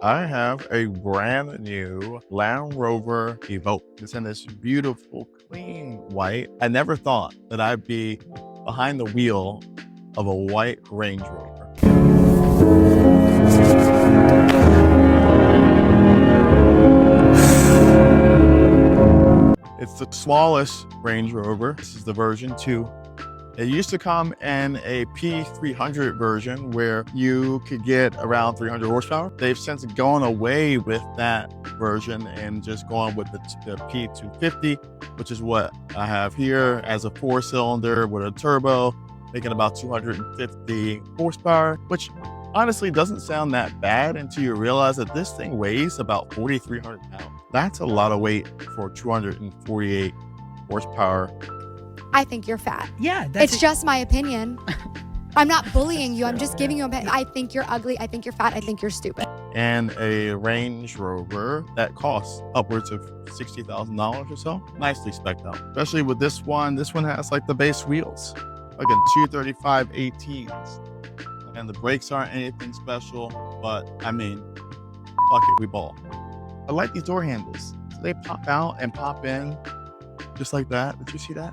I have a brand new Land Rover Evoque. It's in this beautiful, clean white. I never thought that I'd be behind the wheel of a white Range Rover. It's the smallest Range Rover. This is the version 2. It used to come in a P300 version where you could get around 300 horsepower. They've since gone away with that version and just gone with the P250, which is what I have here as a 4-cylinder with a turbo, making about 250 horsepower, which honestly doesn't sound that bad until you realize that this thing weighs about 4,300 pounds. That's a lot of weight for 248 horsepower. I think you're fat. Yeah, it's just my opinion. I'm not bullying you. I'm just giving you a. I think you're ugly. I think you're fat. I think you're stupid. And a Range Rover that costs upwards of $60,000 or so. Nicely spec'd out, especially with this one. This one has like the base wheels, like a 235 18s, and the brakes aren't anything special. But I mean, fuck it, we ball. I like these door handles. So they pop out and pop in, just like that. Did you see that?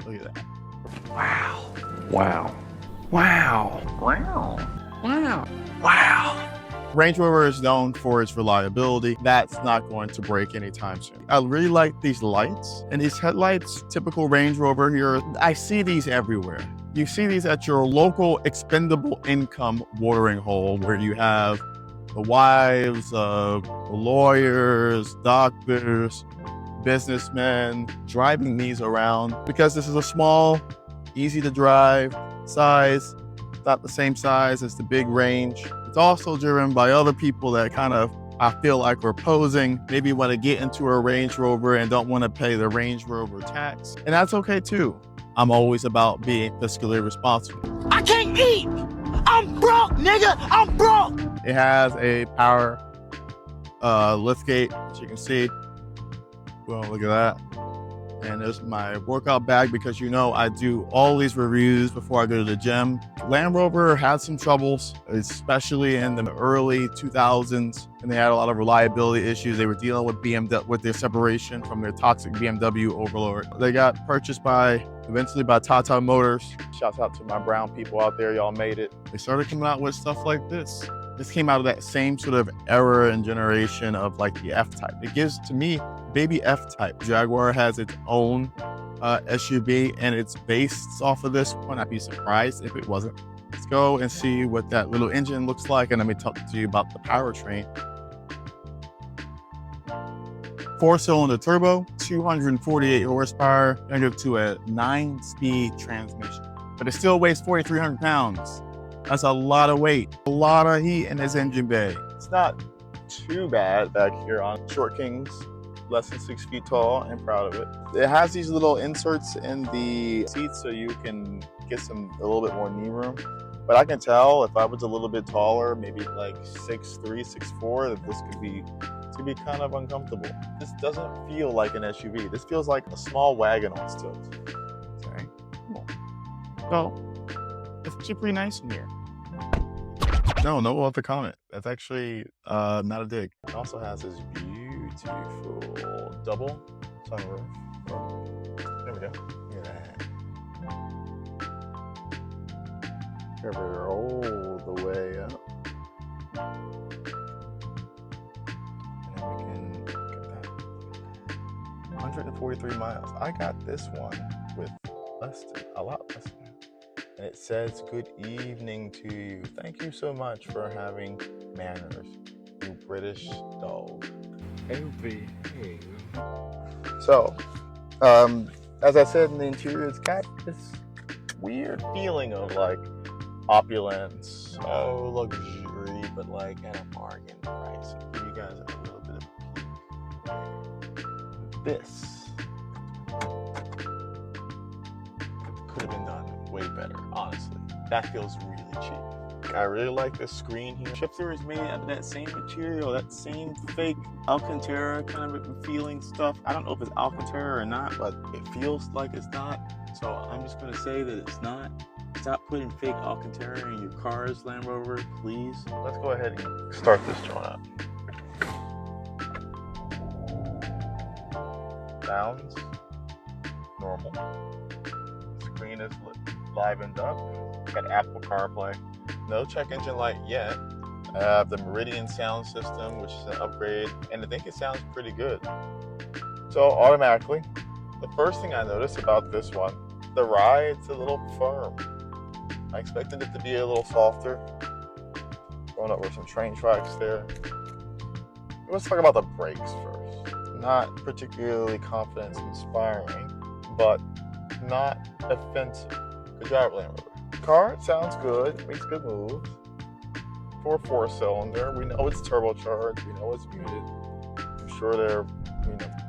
Look at that. Wow. Wow. Wow. Wow. Wow. Wow. Range Rover is known for its reliability. That's not going to break anytime soon. I really like these lights and these headlights. Typical Range Rover here. I see these everywhere. You see these at your local expendable income watering hole where you have the wives of lawyers, doctors, businessmen driving these around because this is a small, easy to drive size. It's not the same size as the big Range. It's also driven by other people that kind of, I feel like, are posing, maybe want to get into a Range Rover and don't want to pay the Range Rover tax. And that's okay too. I'm always about being fiscally responsible. I can't eat. I'm broke, nigga. I'm broke. It has a power liftgate, as you can see. Well, look at that. And there's my workout bag because you know I do all these reviews before I go to the gym. Land Rover had some troubles, especially in the early 2000s, and they had a lot of reliability issues. They were dealing with BMW, with their separation from their toxic BMW overlord. They got purchased eventually by Tata Motors. Shouts out to my brown people out there, y'all made it. They started coming out with stuff like this. This came out of that same sort of era and generation of like the F-Type. It gives, to me, baby F-Type. Jaguar has its own SUV and it's based off of this one. I'd be surprised if it wasn't. Let's go and see what that little engine looks like and let me talk to you about the powertrain. 4-cylinder turbo, 248 horsepower, connected to a 9-speed transmission. But it still weighs 4,300 pounds. That's a lot of weight, a lot of heat in this engine bay. It's not too bad back here on Short Kings, less than 6 feet tall, and proud of it. It has these little inserts in the seats so you can get a little bit more knee room. But I can tell if I was a little bit taller, maybe like 6'3", 6'4", that this could be kind of uncomfortable. This doesn't feel like an SUV. This feels like a small wagon on stilts. Sorry. So, it's actually pretty nice in here. No other comment. That's actually not a dig. It also has this beautiful double sunroof. There we go. Look at that. Cover it all the way up. And then we can look at that. 143 miles. I got this one with a lot less than that. And it says, "Good evening to you. Thank you so much for having manners, you British dog." So, as I said in the interior, it's got this weird feeling of like opulence, luxury, but like at a bargain price. I'll give you guys a little bit of a peek. This could have been done way better, honestly. That feels really cheap. I really like this screen here. Shifter is made out of that same material, that same fake Alcantara kind of feeling stuff. I don't know if it's Alcantara or not, but it feels like it's not. So I'm just gonna say that it's not. Stop putting fake Alcantara in your cars, Land Rover, please. Let's go ahead and start this joint up. Sounds normal. Screen is livened up. Got Apple CarPlay. No check engine light yet. I have the Meridian sound system, which is an upgrade, and I think it sounds pretty good. So automatically, the first thing I noticed about this one, the ride's a little firm. I expected it to be a little softer. Going over some train tracks there. Let's talk about the brakes first. Not particularly confidence inspiring, but not offensive. Good job, Land Rover. Car sounds good, makes good moves. For a 4-cylinder, we know it's turbocharged, we know it's muted. I'm sure they're,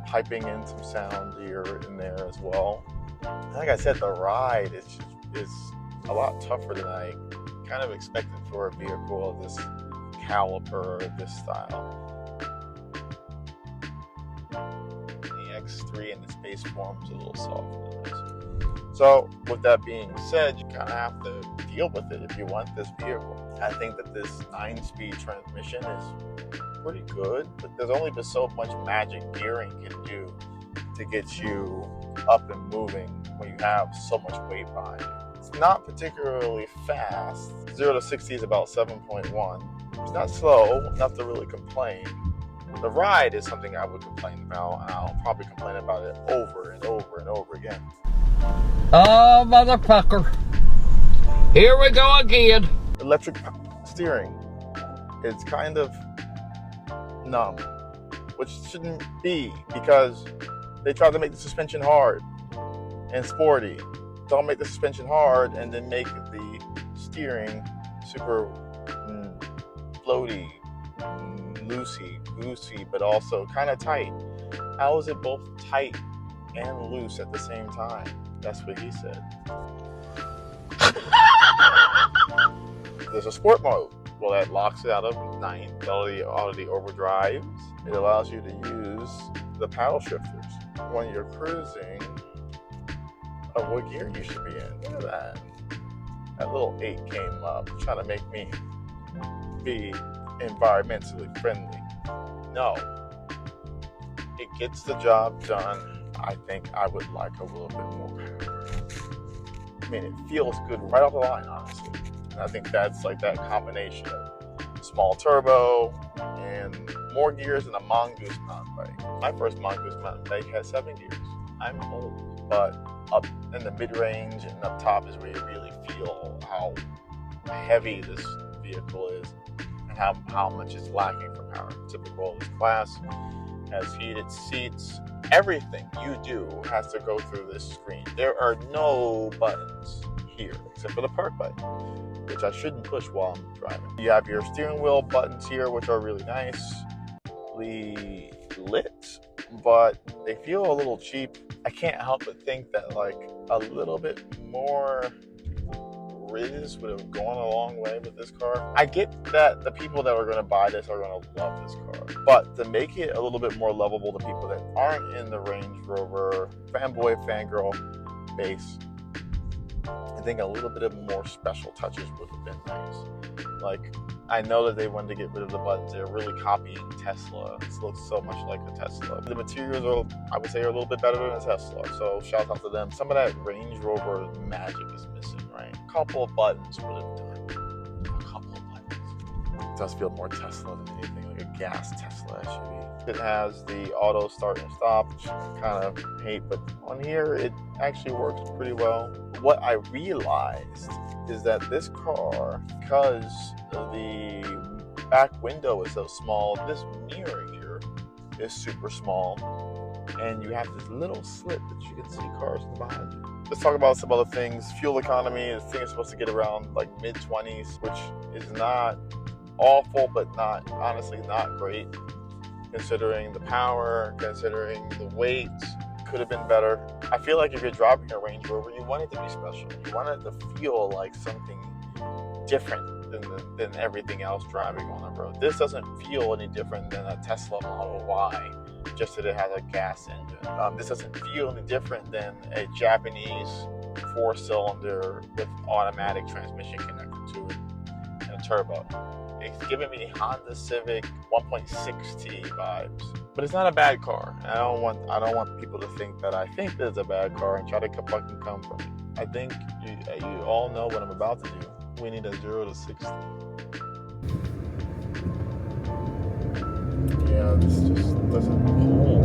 piping in some sound here and there as well. Like I said, the ride is a lot tougher than I kind of expected for a vehicle of this caliber, this style. The X3 in its base form is a little softer than this. So with that being said, you kind of have to deal with it if you want this vehicle. I think that this 9-speed transmission is pretty good, but there's only been so much magic gearing can do to get you up and moving when you have so much weight behind you. It's not particularly fast. 0 to 60 is about 7.1. It's not slow enough to really complain. The ride is something I would complain about, and I'll probably complain about it over and over and over again. Oh, motherfucker. Here we go again. Electric steering. It's kind of numb, which shouldn't be, because they tried to make the suspension hard and sporty. Don't make the suspension hard and then make the steering super floaty, loosey, goosey, but also kind of tight. How is it both tight and loose at the same time? That's what he said. There's a sport mode. Well, that locks it out of 9th. All of the overdrives. It allows you to use the paddle shifters when you're cruising of what gear you should be in. Look at that. That little 8 came up trying to make me be environmentally friendly. No. It gets the job done. I think I would like a little bit more power. I mean, it feels good right off the line, honestly. And I think that's like that combination of small turbo and more gears than a Mongoose mountain bike. My first Mongoose mountain bike had 7 gears. I'm old, but up in the mid-range and up top is where you really feel how heavy this vehicle is and how much it's lacking for power. Typical of this class, has heated seats. Everything you do has to go through this screen. There are no buttons here except for the park button, which I shouldn't push while I'm driving. You have your steering wheel buttons here, which are really nicely lit, but they feel a little cheap. I can't help but think that like a little bit more riz would have gone a long way with this car. I get that the people that are going to buy this are going to love this car, but to make it a little bit more lovable to people that aren't in the Range Rover fanboy, fangirl base, I think a little bit of more special touches would have been nice. Like, I know that they wanted to get rid of the buttons. They're really copying Tesla. It looks so much like a Tesla. The materials are, I would say, are a little bit better than a Tesla. So shout out to them. Some of that Range Rover magic is missing, right? A couple of buttons would have done. A couple of buttons. It does feel more Tesla than anything, like a gas Tesla SUV. It has the auto start and stop, which I kind of hate, but on here it actually works pretty well. What I realized is that this car, because the back window is so small, this mirror here is super small, and you have this little slit that you can see cars behind you. Let's talk about some other things. Fuel economy, this thing is supposed to get around like mid-20s, which is not awful, but not, honestly, not great, considering the power, considering the weight. Could have been better. I feel like if you're driving a Range Rover, you want it to be special. You want it to feel like something different than everything else driving on the road. This doesn't feel any different than a Tesla Model Y, just that it has a gas engine. This doesn't feel any different than a Japanese 4-cylinder with automatic transmission connected to it and a turbo. It's giving me Honda Civic 1.6T vibes, but it's not a bad car. I don't want people to think that I think that it's a bad car and try to fucking come for me. I think you all know what I'm about to do. We need a 0 to 60. Yeah, this just doesn't pull.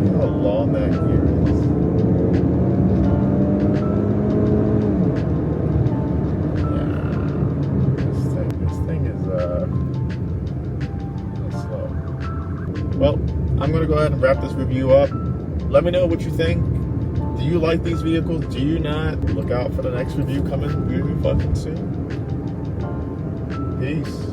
Look how long that gear is. This thing is slow. Well, I'm gonna go ahead and wrap this review up. Let me know what you think. Do you like these vehicles? Do you not? Look out for the next review coming really fucking soon. Peace.